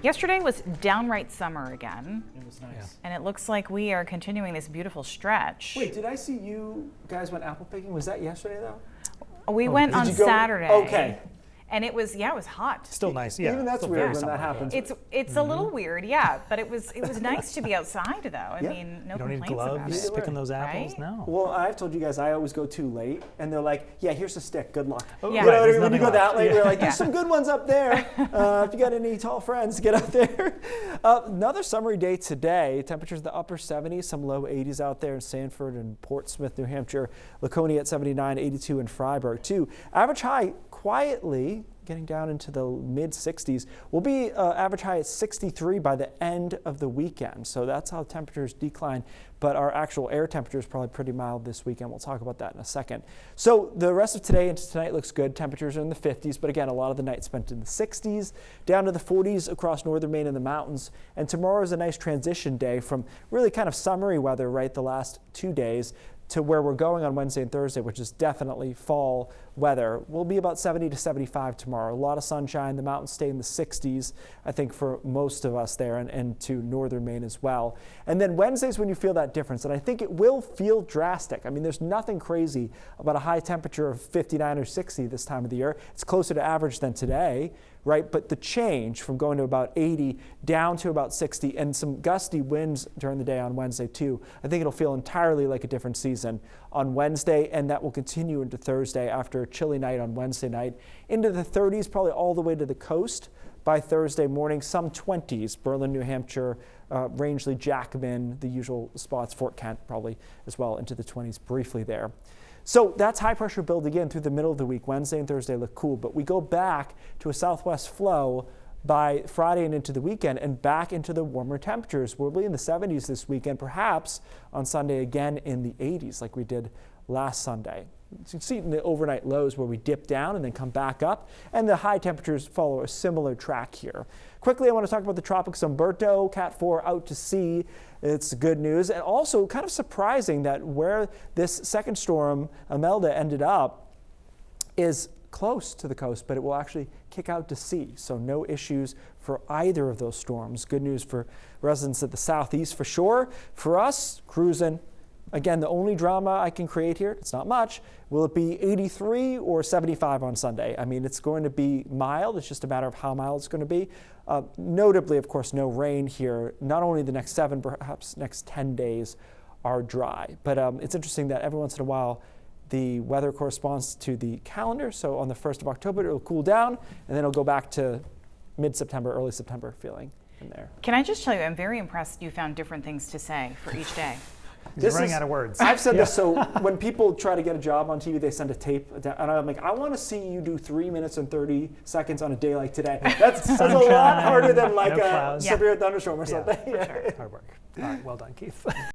Yesterday was downright summer again. It was nice. And it looks like we are continuing this beautiful stretch. Wait, did I see you guys went apple picking? Was that yesterday though? We went on Did you go? Saturday. Okay. And it was hot. Still nice, yeah. Even that's Still weird very when that summer, happens. It's a little weird, yeah, but it was nice to be outside though. I Yeah. mean, no You don't need complaints about gloves it. picking those apples, Right? no. Well, I've told you guys I always go too late, and they're like, "Yeah, here's a stick. Good luck." Oh, Yeah. You know right, what I there's mean? When you nothing go that left. late, Yeah. we're like, "There's some good ones up there. If you got any tall friends, get out there." Another summery day today. Temperatures in the upper 70s, some low 80s out there in Sanford and Portsmouth, New Hampshire. Laconia at 79, 82 in Freiburg too. Average high quietly getting down into the mid 60s. We'll be average high at 63 by the end of the weekend. So that's how temperatures decline. But our actual air temperature is probably pretty mild this weekend. We'll talk about that in a second. So the rest of today into tonight looks good. Temperatures are in the 50s, but again, a lot of the night spent in the 60s, down to the 40s across northern Maine and the mountains. And tomorrow is a nice transition day from really kind of summery weather, right, the last 2 days, to where we're going on Wednesday and Thursday, which is definitely fall weather. We'll be about 70 to 75 tomorrow. A lot of sunshine. The mountains stay in the 60s, I think, for most of us there and to northern Maine as well. And then Wednesday's when you feel that difference. And I think it will feel drastic. I mean, there's nothing crazy about a high temperature of 59 or 60 this time of the year. It's closer to average than today, right? But the change from going to about 80 down to about 60 and some gusty winds during the day on Wednesday too, I think it'll feel entirely like a different season on Wednesday, and that will continue into Thursday after a chilly night on Wednesday night. Into the 30s, probably all the way to the coast by Thursday morning, some 20s, Berlin, New Hampshire, Rangeley, Jackman, the usual spots, Fort Kent probably as well, into the 20s briefly there. So that's high pressure build again through the middle of the week. Wednesday and Thursday look cool, but we go back to a southwest flow by Friday and into the weekend and back into the warmer temperatures. We'll be in the 70s this weekend, perhaps on Sunday again in the 80s like we did last Sunday. You can see in the overnight lows where we dip down and then come back up, and the high temperatures follow a similar track here. Quickly, I want to talk about the Tropics Umberto, Cat 4 out to sea. It's good news, and also kind of surprising that where this second storm, Imelda, ended up is close to the coast, but it will actually kick out to sea. So no issues for either of those storms. Good news for residents of the southeast for sure. For us, cruising. Again, the only drama I can create here, it's not much, will it be 83 or 75 on Sunday? I mean, it's going to be mild. It's just a matter of how mild it's going to be. Notably, of course, no rain here. Not only the next 7, perhaps next 10 days are dry. But it's interesting that every once in a while, the weather corresponds to the calendar. So on the 1st of October, it'll cool down, and then it'll go back to mid-September, early September feeling in there. Can I just tell you, I'm very impressed you found different things to say for each day. You're running out of words. I've said this, so when people try to get a job on TV, they send a tape, and I'm like, I want to see you do 3 minutes and 30 seconds on a day like today. That's a lot harder than like no a clouds. severe thunderstorm or something. For sure. Hard work. All right, well done, Keith.